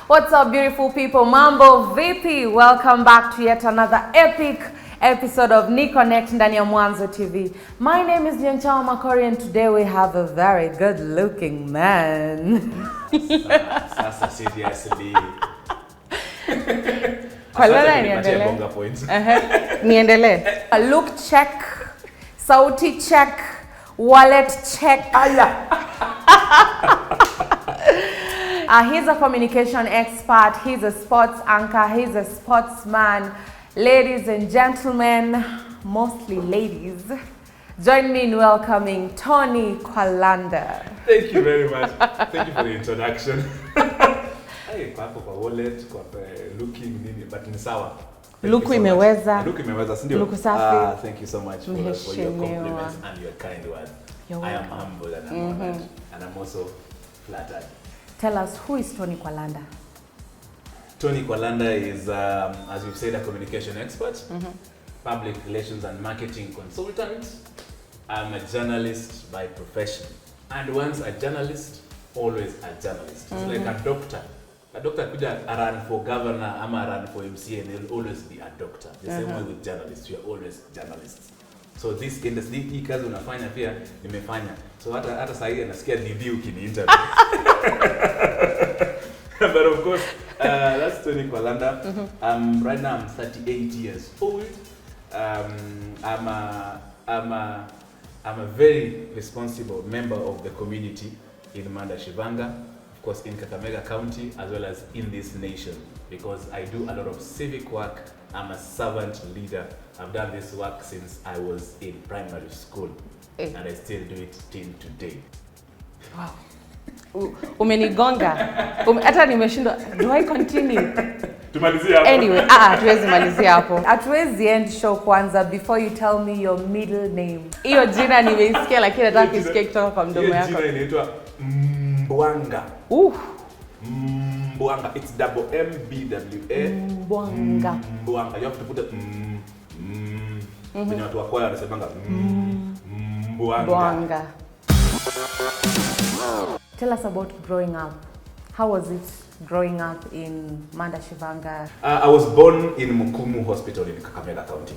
What's up, beautiful people? Mambo vipi? Welcome back to yet another epic episode of Ni Connect ndani ya Mwanzo TV. My name is Nyanchawa Makori and today we have a very good looking man. Sasa seriously. Kwalanda niendelee. Niendelee. A look check, sauti check, wallet check. He's a communication expert, he's a sports anchor, he's a sportsman. Ladies and gentlemen, mostly ladies, join me in welcoming Tony Kwalanda. Thank you very much. Thank you for the introduction. Hey, kwa wallet, kwa looking nini, but ni sawa. Luku imeweza. Luku imeweza, sindio? Luku safi. Thank you so much for your compliments and your kind words. I am humble and I'm honored and I'm also flattered. Tell us, who is Tony Kwalanda? Tony Kwalanda is, as you've said, a communication expert, public relations and marketing consultant. I'm a journalist by profession. And once a journalist, always a journalist. It's like a doctor. A doctor could run for governor, ama run for MC, and they'll always be a doctor. The same way with journalists, we are always journalists. So this industry, hii kazi unafanya pia nimefanya. So hata sahi anasikia DB ukiniinterview. But of course, that's Tony Kwalanda. Right now I'm 38 years old. I'm a very responsible member of the community in Mwanahabari, of course in Kakamega County, as well as in this nation, because I do a lot of civic work. I'm a servant leader. I've done this work since I was in primary school, and I still do it till today. Wow. Umenigonga. Hata nimeshindwa. Do I continue? Tumalizia hapo. Anyway, hatuwezi malizia hapo. Hatuwezi end show kwanza before you tell me your middle name. Hiyo jina nimeisikia lakini nataka kusikia kutoka kwa mdomo yako. Hiyo jina inaitwa Mwanga. Mwanga. It's double M-B-W-A. Mwanga. Mwanga. You have to put it when watu wa kwaya wanasemanga Mwanga. Tell us about growing up. How was it growing up in Mwanahabari? I was born in Mukumu Hospital in Kakamega County.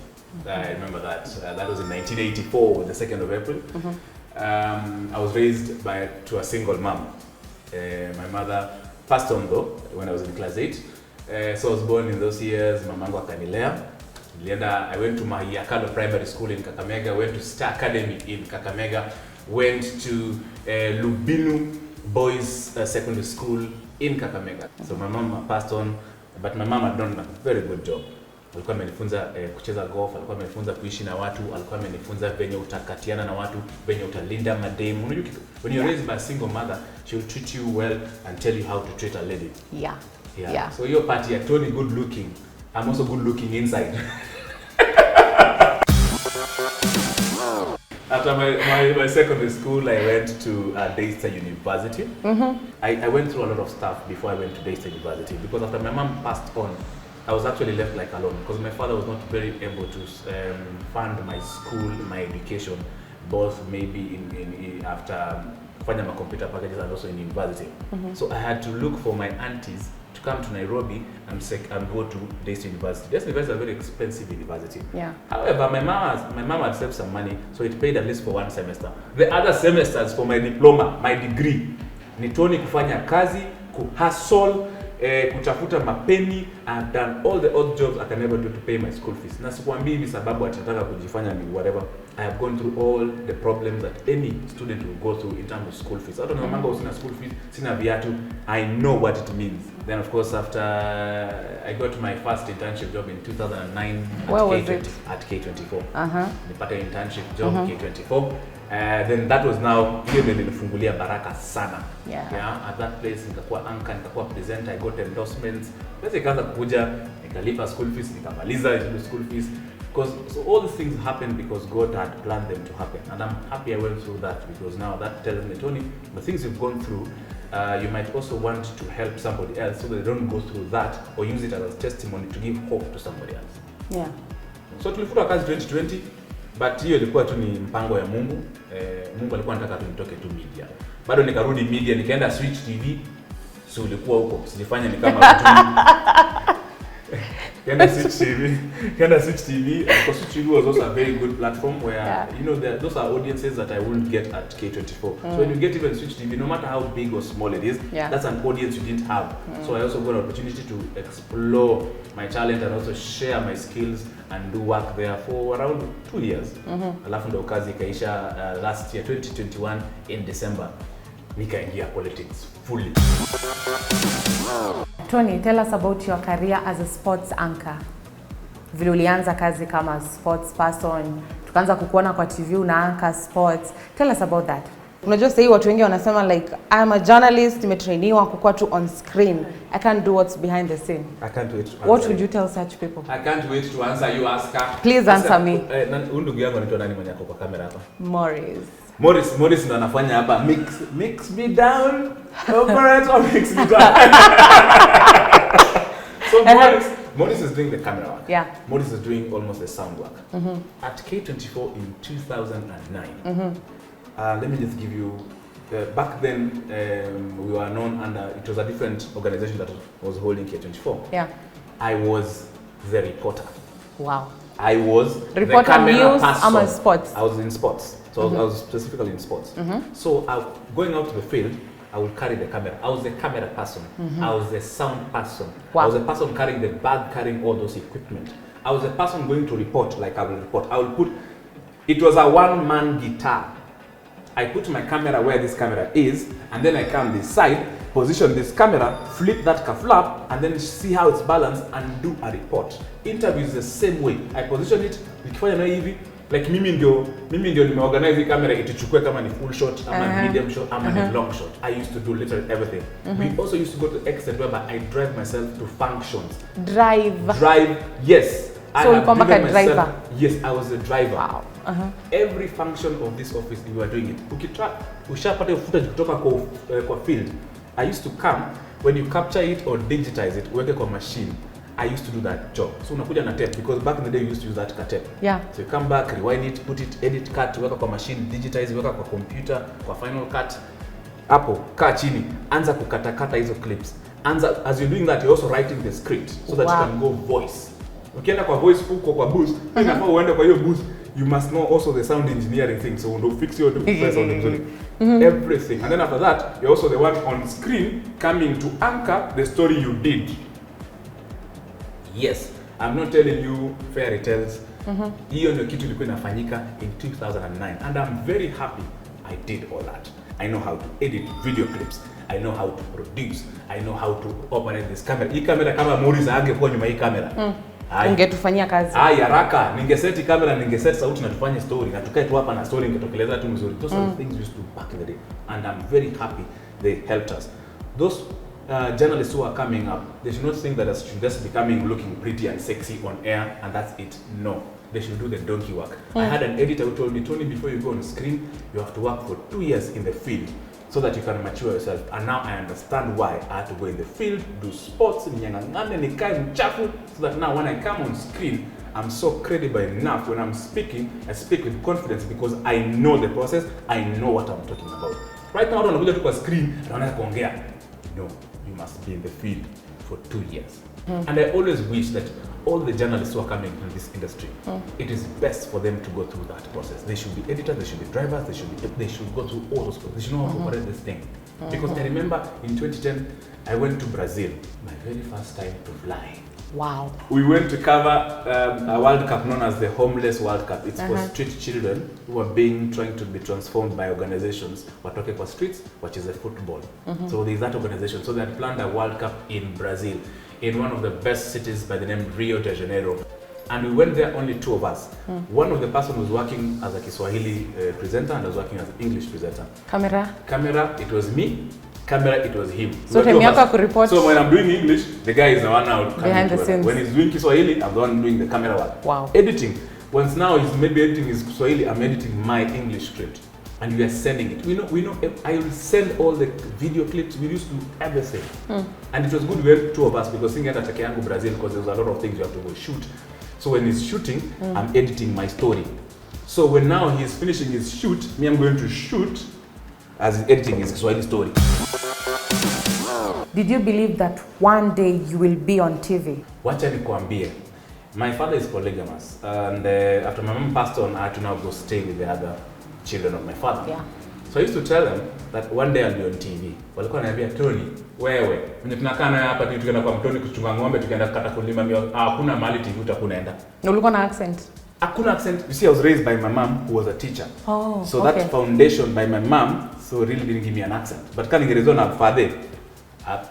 I remember that. That was in 1984, the 2nd of April. I was raised to a single mom. My mother passed on though when I was in class 8. So I was born in those years. Mamangu akanilea. I went to Mahiyakalo Primary School in Kakamega. Went to Star Academy in Kakamega. Went to Lubinu Boys Secondary School in Kakamega. So my mom passed on, but my mom had done a very good job. Alikuwa amenifunza kucheza golf, alikuwa amenifunza kuishi na watu, alikuwa amenifunza venye utakatiana na watu, venye utalinda madem. Unajua when you're raised by a single mother, she will treat you well and tell you how to treat a lady. Yeah. So your party are totally good looking. I'm also good looking inside. After my secondary school, I went to Daystar University. I went through a lot of stuff before I went to Daystar University, because after my mom passed on, I was actually left like alone, because my father was not very able to fund my school, my education, both maybe in after finding my computer packages and also in university. So I had to look for my aunties to come to Nairobi and go to Daystar University. Daystar University is a very expensive university. However, my mom had saved some money, so it paid at least for one semester. The other semesters for my diploma, my degree, ni Tony kufanya kazi, kuhustle, kutafuta mapeni. I've done all the odd jobs I can never do to pay my school fees. Na sikuambii hivi sababu atataka kujifanya ni whatever. I have gone through all the problems that any student will go through in terms of school fees. Hata na manga usina school fees, sina viatu. I know what it means. Then of course after I got my first internship job in 2009 at K24. Nipata internship job K24. Then that was now ile nilifungulia baraka sana. At that place nikakuwa anchor, nikakuwa presenter, I got endorsements. Basi ikaanza kuja, nikalipa school fees, nikamaliza school fees. So all these things happened because God had planned them to happen, and I'm happy I went through that, because now that tells me, Tony, the things you've gone through, you might also want to help somebody else so they don't go through that, or use it as a testimony to give hope to somebody else. So tulifuta kazi 2020, but hiyo ilikuwa tu ni mpango ya Mungu. Mungu alikuwa anataka tu nitoke tu media. Bado nikarudi media, nikaenda Switch TV. Si ulikuwa huko, usifanye ni kama hujui. Kenda Switch TV, because Switch TV was also a very good platform where you know those are audiences that I wouldn't get at K24. So when you get even Switch TV, no matter how big or small it is, that's an audience you didn't have. So I also got an opportunity to explore my talent and also share my skills and do work there for around 2 years. Alafu ndo kazi ikaisha last year 2021 in December. Nikaingia politics fully. Tony, tell us about your career as a sports anchor. Vile ulianza kazi kama sports person, tukaanza kukuona kwa TV una anchor sports. Tell us about that. Unajua sasa watu wengi wanasema like I'm a journalist, nimetrainiwa kukuwa tu on screen. I can't do what's behind the scene. I can't wait to answer. What would you tell such people? I can't wait to answer you, Aska. Please answer me. Ndugu yangu anaitwa nani mwenye ako kwa kamera hapa? Morris ndo anafanya hapa mix me down. Operator mix me down. So Morris is doing the camera work. Yeah. Morris is doing almost the sound work. At K24 in 2009. Let me just give you, back then we were known under, it was a different organization that was holding K24. Yeah. I was the reporter. Wow. I was reporter, the camera news, person. I'm sports. I was in sports. So I was specifically in sports. So going out to the field, I would carry the camera. I was the camera person. I was the sound person. Wow. I was the person carrying the bag, carrying all those equipment. I was the person going to report like I will report. I will put, it was a one-man guitar. I put my camera where this camera is, and then I come this side, position this camera, flip that flap, and then see how it's balanced and do a report. Interview is the same way. I position it, nikifanya na hivi, like mimi ndio nimeorganize camera ituchukue kama ni full shot, ama medium shot, ama ni long shot. I used to do literally everything. We also used to go to the extent where I drive myself to functions. Drive, yes. So you come back a driver? Yes, I was a driver. Wow. Every function of this office, we were doing it. Ushapata footage kutoka kwa field. I used to come, when you capture it or digitize it, weke kwa machine. I used to do that job. So unakuja na tape, because back in the day you used to use that tape. Yeah. So you come back, rewind it, put it, edit, cut, weka kwa machine, digitize, weka kwa computer, kwa final cut. Hapo, kaa chini, anza kukatakata hizo clips. As you're doing that, you're also writing the script so that you can go voice. Ukienda kwa voice huko kwa boost, inafaa uende kwa hiyo boost, you must know also the sound engineering thing, so ndo fix your sound engineering. Everything. And then after that, you're also the one on screen coming to anchor the story you did. Yes, I'm not telling you fairy tales. Hiyo ndio kitu ilikuwa inafanyika in 2009, and I'm very happy I did all that. I know how to edit video clips. I know how to produce. I know how to operate this camera. Hii kamera kama Morris angekuwa nyuma hii kamera. Ungetufanyia kazi. Haraka, ningeseti kamera, ningeseti sauti na tufanye story, na tukae tu hapa na story ingetokeleza tu mzuri. Those are the things we used to do back in the day, and I'm very happy they helped us. Those journalists who are coming up, they should not think that they should just be coming looking pretty and sexy on air and that's it. No, they should do the donkey work. I had an editor who told me, Tony, before you go on screen, you have to work for 2 years in the field so that you can mature yourself. And now I understand why I had to go in the field, do sports, niangangane, nikae mchafu, so that now when I come on screen, I'm so credible enough. When I'm speaking, I speak with confidence because I know the process, I know what I'm talking about. Right now, I don't know screen, I don't kuongea. No, you must be in the field for 2 years. And I always wish that all the journalists who are coming in this industry, it is best for them to go through that process. They should be editors, they should be drivers, they should go through all those processes. They should know how to operate this thing. Because I remember in 2010, I went to Brazil, my very first time to fly. Wow. We went to cover a World Cup known as the Homeless World Cup. It's for street children who are trying to be transformed by organizations. Watoke kwa streets, which is a football. So there's that organization. So they had planned a World Cup in Brazil, in one of the best cities by the name Rio de Janeiro. And we went there, only 2 of us. One of the person was working as a Kiswahili presenter and was working as an English presenter. Camera, it was me. Camera, it was him. So report. So when I'm doing English, the guy is the one out behind the scenes. When he's doing Kiswahili, I'm the one doing the camera work. Wow. Editing. Once now he's maybe editing his Kiswahili, I'm editing my English script. And we are sending it. We know, I will send all the video clips, we used to do everything. And it was good we had 2 of us because singing at Takeyangu, Brazil, because there's a lot of things you have to go shoot. So when he's shooting, I'm editing my story. So when now he's finishing his shoot, me, I'm going to shoot as he's editing his Kiswahili story. Did you believe that one day you will be on TV? Wacha nikwambie. My father is polygamous, and after my mom passed on, I had to now go stay with the other children of my father. Yeah. So I used to tell them that one day I'll be on TV. Walikuwa wananiambia, Tony, wewe, tunakaa naye hapa tukienda kwa mtoni kuchunga ng'ombe, tukienda kukata kulima, hakuna mahali TV utakunaenda. Ulikuwa na accent? Hakuna accent. You see, I was raised by my mom who was a teacher. Oh, so okay. That foundation by my mom so really didn't give me an accent. But kama ningerezwa na father,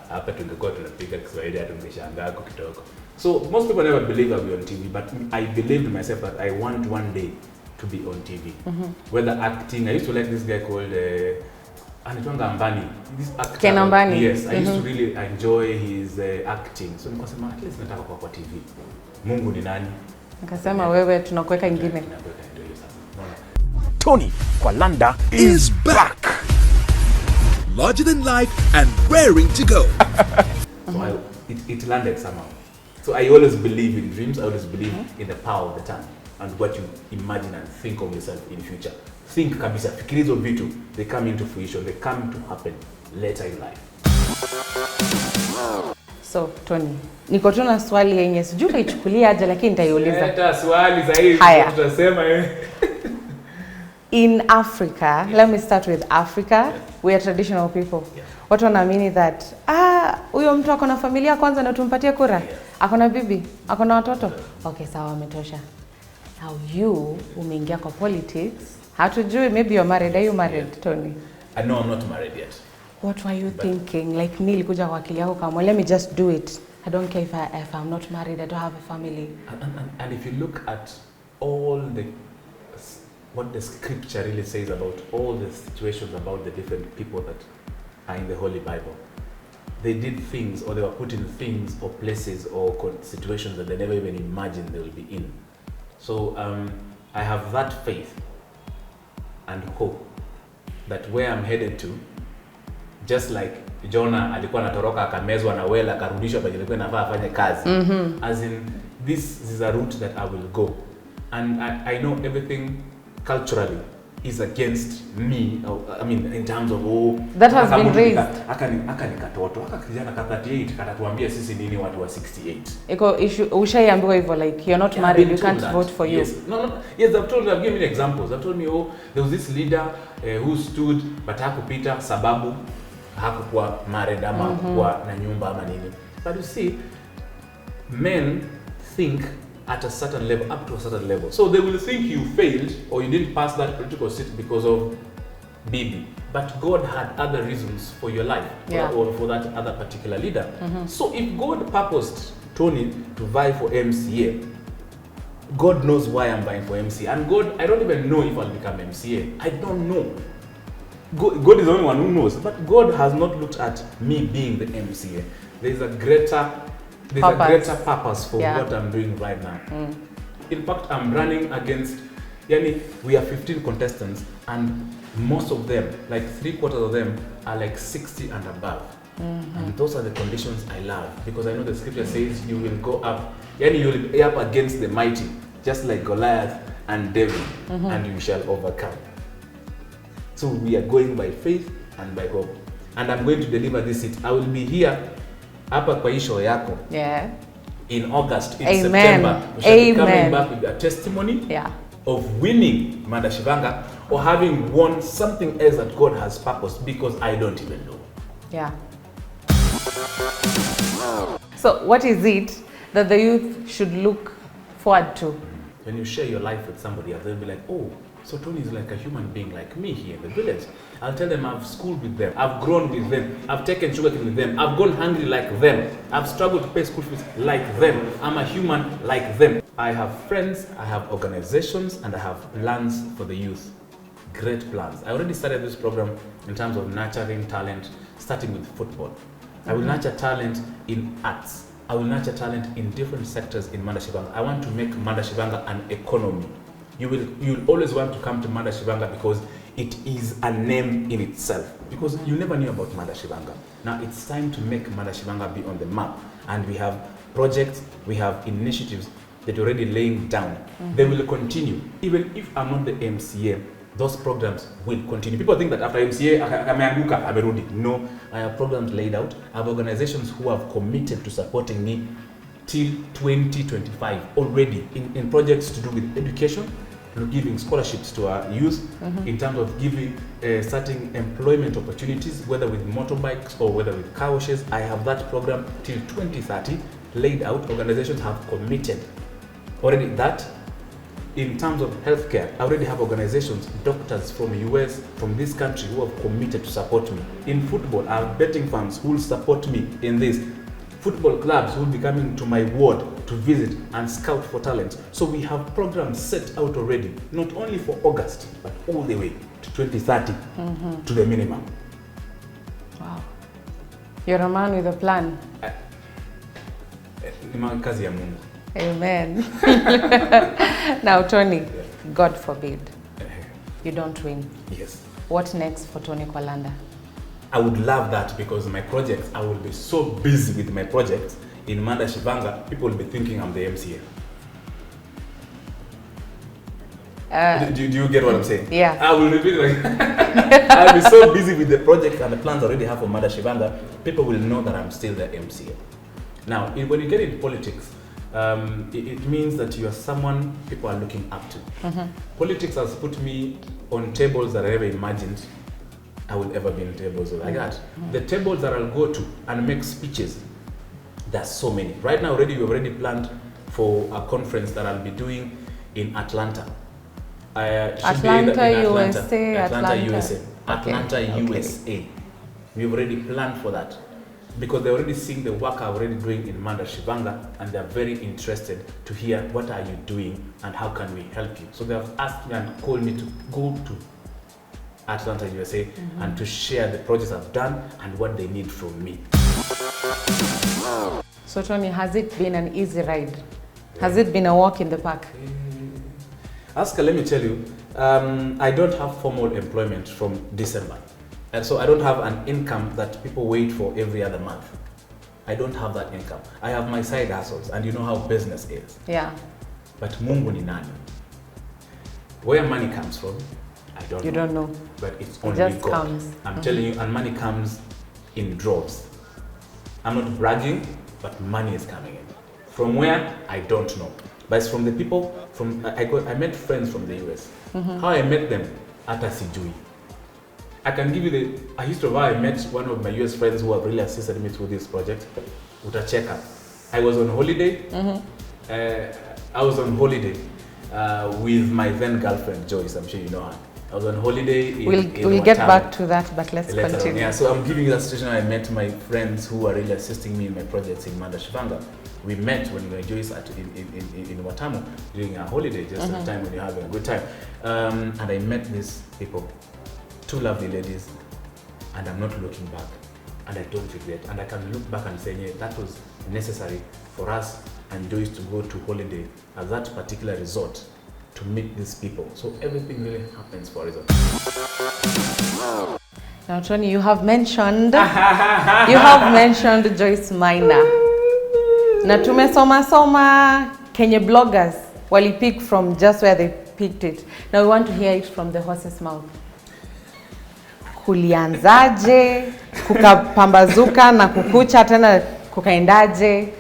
hapa tungekuwa tunapiga Kiswahili hata ungeshangaa kidogo. So most people never believe I'll be on TV, but I believed myself that I want one day to be on TV. Whether acting, I used to like this guy called Anitwanga Ambani. This actor. Ken Ambani. Yes, I used to really enjoy his acting. So nikasema at least nataka kwa TV. Mungu ni nani? Nikasema wewe tunakuweka ingine. Tony Kwalanda is back. Larger than life and raring to go. So it landed somehow. So I always believe in dreams. I always believe in the power of the tongue and what you imagine and think of yourself in future. Think kabisa, fikiri hizo vitu, they come into fruition, they come to happen later in life. So, Tony, niko tu na swali yenye sijui utaichukulia aje lakini nitaiuliza. Leta swali zaidi tutasema In Africa, let me start with Africa. We are traditional people. Watu wanaamini that huyo mtu ako na familia kwanza na tumpatie kura. Ako na bibi, ako na watoto. Okay, sawa, ametosha. Now you umeingia kwa politics. Hatujui, maybe you're married. Are you married, Tony? No, I'm not married yet. What were you thinking? Like nilikuja kwa akili yako kama let me just do it. I don't care if I'm not married, I don't have a family. And if you look at all what the scripture really says about all the situations about the different people that are in the Holy Bible, they did things or they were put in things or places or situations that they never even imagined they will be in. So I have that faith and hope that where I'm headed to, just like Jonah alikuwa anatoroka akamezwa na whale akarudishwa penye alikuwa anafaa afanye kazi. As in this is a route that I will go, and I know everything culturally is against me. I mean in terms of that has been raised. Aka nikatoto aka kijana ka 38 katatuambia sisi nini watu wa 68. Iko issue ushaiambiwa hivyo like you're not married, you can't vote for you. Yes. Yes, I've given me examples. I've told me there was this leader who stood but hakupita sababu hakukuwa married ama hakukuwa na nyumba ama nini. But you see, men think at a certain level, up to a certain level. So they will think you failed or you didn't pass that political seat because of Bibi. But God had other reasons for your life or for that other particular leader. So if God purposed Tony to vie for MCA, God knows why I'm vying for MCA. And God, I don't even know if I'll become MCA. I don't know. God is the only one who knows. But God has not looked at me being the MCA. There's a greater purpose for what I'm doing right now. In fact, I'm running against, we are 15 contestants and most of them, like 3/4 of them are like 60 and above. And those are the conditions I love because I know the scripture says you will go up, you will be up against the mighty, just like Goliath and David, and you shall overcome. So we are going by faith and by hope. And I'm going to deliver this seat. I will be here hapa kwa show yako. Yeah. In August, in Amen. September. We shall be coming back with a testimony of winning Mada Shivanga or having won something else that God has purposed because I don't even know. Yeah. So what is it that the youth should look forward to? When you share your life with somebody else, they'll be like, oh, so Tony is like a human being like me here in the village. I'll tell them I've schooled with them, I've grown with them, I've taken sugarcane with them, I've gone hungry like them, I've struggled to pay school fees like them, I'm a human like them. I have friends, I have organizations, and I have plans for the youth. Great plans. I already started this program in terms of nurturing talent, starting with football. I will nurture talent in arts. I will nurture talent in different sectors in Mada Shivanga. I want to make Mada Shivanga an economy. You will always want to come to Mada Shivanga because it is a name in itself. Because you never knew about Mada Shivanga. Now it's time to make Mada Shivanga be on the map. And we have projects, we have initiatives that are already laying down. They will continue. Even if I'm not the MCA, those programs will continue. People think that after MCA, ameanguka, amerudi. No, I have programs laid out. I have organizations who have committed to supporting me till 2025 already in projects to do with education, giving scholarships to our youth, in terms of giving certain employment opportunities, whether with motorbikes or whether with car washes. I have that program till 2030 laid out. Organizations have committed already that. In terms of healthcare, I already have organizations, doctors from the US, from this country, who have committed to support me. In football, I have betting firms who will support me in this. Football clubs who will be coming to my ward to visit and scout for talent. So we have programs set out already, not only for August, but all the way to 2030, to the minimum. Wow. You're a man with a plan. Kazi ya Mungu. Amen. Now, Tony, God forbid, you don't win. Yes. What next for Tony Kwalanda? I would love that, because my projects, I will be so busy with my projects in Manda Shivanga, people will be thinking I'm the MCA. Do you get what I'm saying? Yeah. I will repeat it I'll be so busy with the project and the plans I already have for Manda Shivanga, people will know that I'm still the MCA. Now, when you get into politics, it means that you are someone people are looking up to. Politics has put me on tables that I never imagined I will ever be in tables like that. The tables that I'll go to and make speeches, there's so many. Right now we've already planned for a conference that I'll be doing in Atlanta. Atlanta, USA. Atlanta, USA. We've already planned for that, because they're already seeing the work I'm already doing in Manda Shivanga, and they're very interested to hear what are you doing and how can we help you. So they have asked me and called me to go to Atlanta, USA, and to share the projects I've done and what they need from me. So Tony, has it been an easy ride? Has it been a walk in the park? Aska, let me tell you, I don't have formal employment from December. And so I don't have an income that people wait for every other month. I don't have that income. I have my side hustles, and you know how business is. Yeah. But Mungu ni nani? Where money comes from, I don't know. You don't know. But it's only just God. Comes. I'm telling you, and money comes in droves. I'm not bragging, but money is coming in. From where? I don't know. But it's from the people, I met friends from the US. How I met them, ata sijui. I can give you a history of how I met one of my US friends who have really assisted me through this project. Utacheka. I was on holiday. I was on holiday with my then girlfriend Joyce. I'm sure you know her. I was on holiday in We'll get back to that, but let's continue. Yeah, so I'm giving you that situation. I met my friends who are really assisting me in my projects in Manda Shivanga. We met when we were Joyce in Watamu during our holiday, just a time when you're having a good time. And I met these people, two lovely ladies, and I'm not looking back, and I don't regret. And I can look back and say, yeah, that was necessary for us and Joyce to go to holiday at that particular resort to meet these people. So everything really happens for a reason. Now, Tony, you have mentioned Joyce Maina. Na tumesoma Kenya bloggers wali pick from just where they picked it. Now we want to hear it from the horse's mouth. Kulianzaje, kukapambazuka na kukucha tena kukaendaje.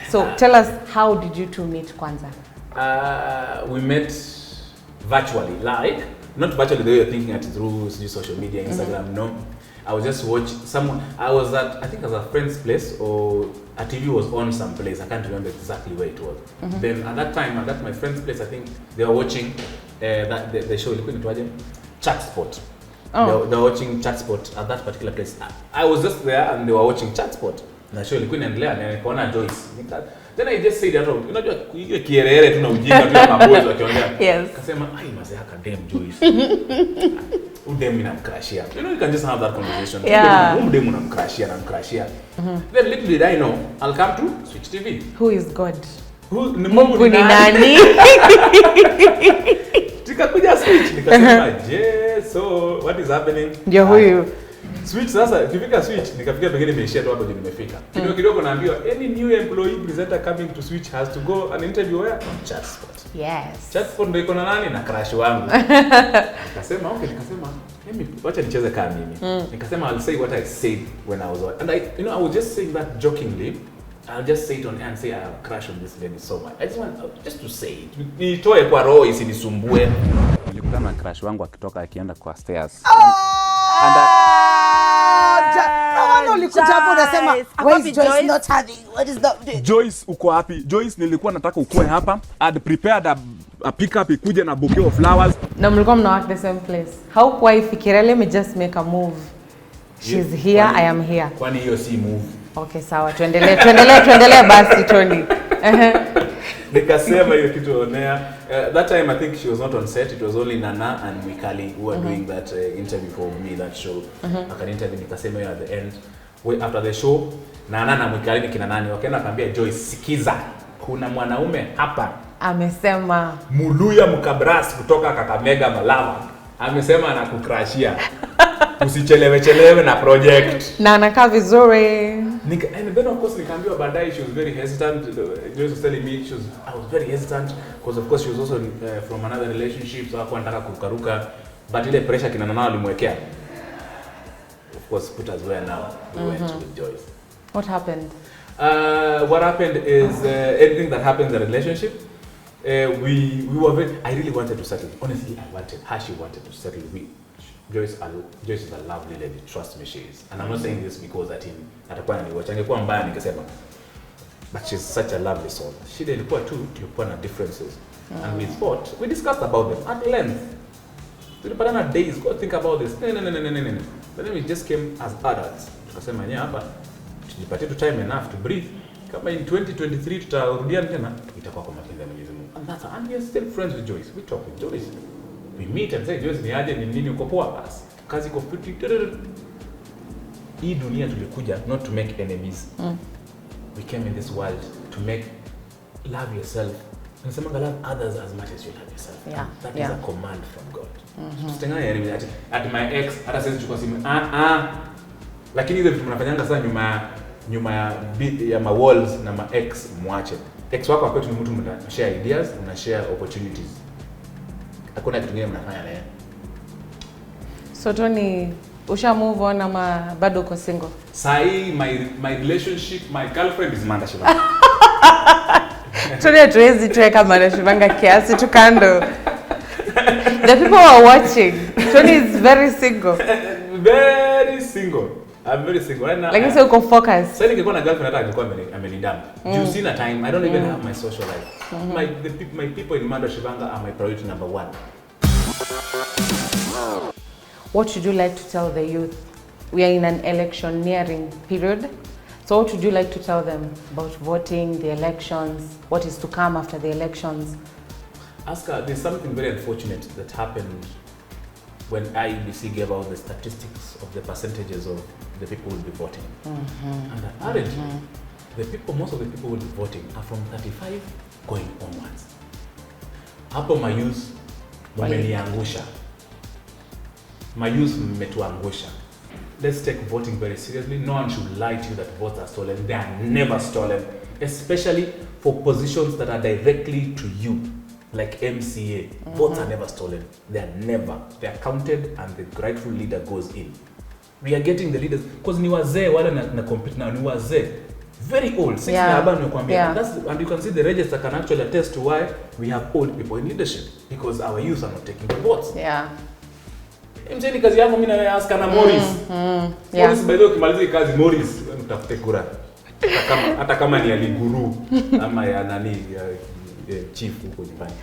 So tell us, how did you two meet kwanza? We met virtually, like not virtually the way you're thinking at through social media, Instagram. No, I was just watching someone. I was at, I think it was a friend's place, or a TV was on some place. I can't remember exactly where it was. Then at that time, at my friend's place, I think they were watching the show Chat Spot. Oh. They were watching Chat Spot at that particular place. I was just there and they were watching Chat Spot. Na show ilikuwa inaendelea na nikaona Joyce. Then I just said that, unajua ile kierere tuna ujinga tu maboys wakiongea. Yes. Kasema ai mzee haka damn Joyce. Udem inamcrashia. You can just have that conversation. Yeah. Udem unamcrashia na mcrashia. Then little did I know, I'll come to Switch TV. Who is God? Mungu ni nani? Tukakuja Switch nikasema, "Je, so what is happening?" Ndio huyu. Switch sasa, ukifika Switch, nikafikia pengine nimeishia tu hapo ndio nimefika. Kidogo naambiwa any new employee presenter coming to Switch has to go an interview where on Chatspot. Yes. Chatspot ndio iko na nani na crush wangu. Nikasema mimi wacha nicheze kama mimi. Nikasema I'll say what I said when I was on. And I was just saying that jokingly. I'll just say it on air and say I have a crush on this lady so much. I just want just to say it. Nitoe kwa roho isinisumbue. Nilikutana na crush wangu akitoka akienda kwa stairs. Joyce uko wapi? Joyce nilikuwa nataka ukue hapa. I'd prepared a pickup ikuje na bouquet of flowers. Na mlikuwa mna work the same place. How kwa ifikiria let me just make a move. She's here, I am here. Kwani hiyo si move? Okay, sawa. Tuendelee basi Tony. Nikasema hiyo kitu onea. That time I think she was not on set. It was only Nana and Mikali who were doing that interview for me, that show. Interview nikasema hiyo at the end. After the show, Nana na Mikali ni kina nani wakaenda kaambia Joyce, sikiza. Kuna mwanaume hapa. Amesema Muluya Mkabras kutoka Kakamega Malava. Amesema anakukrashia. Usichelewe na project. Na anakaa vizuri. And then of course nikaambiwa baadaye she was very hesitant. Joyce was telling me I was very hesitant because of course she was also from another relationship, so hakuwa anataka kurukaruka, but ile pressure kina Nana alimwekea. Of course put us where now we went with Joyce. What happened? What happened is anything that happens in a relationship, we were very, I really wanted to settle. Honestly, she wanted to settle. Joyce is a lovely lady, trust me she is. And I'm not saying this because atakuwa ananiwatch. Angekuwa mbaya ningesema. But she's such a lovely soul. She ilikuwa tu tulikuwa na differences. And we discussed about them at length. Tulipatana days, go think about this. No. But then we just came as adults. Tukasema nya hapa tujipatie tu time enough to breathe. Kama in 2023 tutarudiana tena, itakuwa kwa mapenzi ya Mwenyezi Mungu. And we are still friends with Joyce. We talk with Joyce. We meet and say Joyce ni aje, ni nini uko poa basi. Kazi iko fiti. Hii dunia tulikuja not to make enemies. We came in this world to love yourself. Nasema love others as much as you love yourself. Yeah. That is a command from God. Tusitengane enemy at my ex hata sisi chukua simu. Lakini hizo vitu mnafanyanga sana nyuma ya ma walls na ma ex mwache. Ex wako wakati ni mtu mna share ideas, mna share opportunities. Hakuna kitu kingine mnafanya naye. So Tony, usha move on ama bado uko single? Sai my relationship, my girlfriend is Manda Shivanga. Tony hatuwezi tuweka Manda Shivanga kiasi tu kando. The people are watching. Tony is very single. Very single. I'm very single right now. Like you say uko focus. Sasa ningekuwa na girlfriend hata ningekuwa amenidam. You see na time I don't even have my social life. My people in Manda Shivanga are my priority number 1. What would you like to tell the youth? We are in an electioneering period. So what would you like to tell them about voting, the elections, what is to come after the elections? Aska, there's something very unfortunate that happened when IEBC gave out the statistics of the percentages of the people who will be voting. And apparently, most of the people who will be voting are from 35 going onwards. Hapo mayouth mmeniangusha. Mayouth mmetuangusha. Let's take voting very seriously. No one should lie to you that votes are stolen. They are never stolen, especially for positions that are directly to you. Like MCA, votes are never stolen. They are never. They are counted and the rightful leader goes in. We are getting the leaders because ni wazee wale na compete now, ni wazee. Very old. 6 na haba nimekwambia. And you can see the register can actually attest to why we have old people in leadership, because our youth are not taking the votes. Yeah. MCA ni kazi yangu mimi na ask na Morris. Morris by the way ukimaliza kazi Morris utafute kura. Hata kama ni aliguru ama ya nani ya chief huko nyumbani.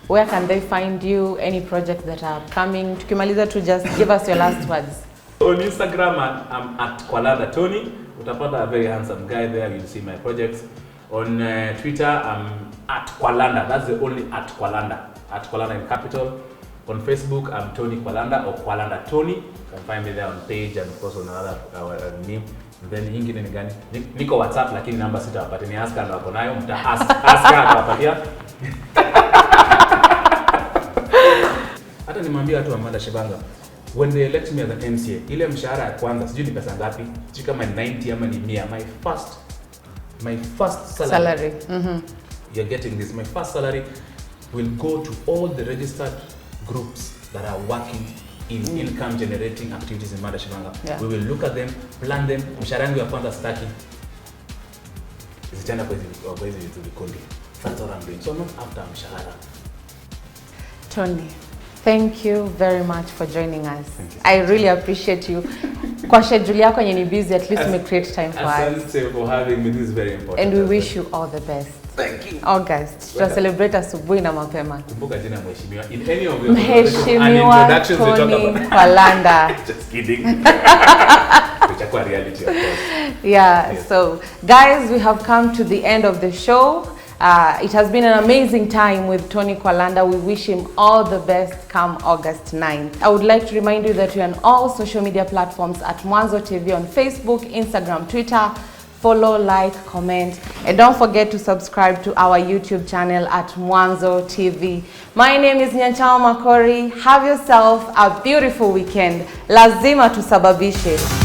Where can they find you? Any projects that are coming? Tukimaliza to just give us your last words. On Instagram I'm at Kwalanda Tony. Utapata a very handsome guy there. You'll see my projects. On Twitter I'm at Kwalanda. That's the only at Kwalanda. At Kwalanda in capital. On Facebook I'm Tony Kwalanda or Kwalanda Tony. You can find me there on page and of course on another name. Then nyingine ni gani? Niko WhatsApp lakini namba sitawapata. Ni Aska ndo hapo nayo. Aska atawapatia. Hata nimwambia watu wa Manda Shivanga, when they elect me as an MCA, ile mshahara ya kwanza sijui ni pesa ngapi, sijui kama 90 ama ni 100, my first salary. You're getting this. My first salary will go to all the registered groups that are working in income generating activities in Mada Shimanga. Yeah. We will look at them, plan them. Mshahara yangu ya kwanza staki zitaenda kwa hizi vitu vikundi. That's what I'm doing. So I'm not after mshahara. Tony, thank you very much for joining us. Thank you. I really appreciate you. Kwa schedule yako yenye ni busy, at least you create time for us. Asante for having me. This is very important. And we wish you all the best. Thank you. August, tuta celebrate asubuhi na mapema. Kumbuka jina mheshimiwa. In any of your Mheshimiwa Tony Kwalanda. Just kidding. Itakuwa reality, of course. Yeah, Yes. so guys, we have come to the end of the show. It has been an amazing time with Tony Kwalanda. We wish him all the best come August 9th. I would like to remind you that we're on all social media platforms at Mwanzo TV on Facebook, Instagram, Twitter. Follow, like, comment, and don't forget to subscribe to our YouTube channel at Mwanzo TV. My name is Nyanchao Makori. Have yourself a beautiful weekend. Lazima tusababishe.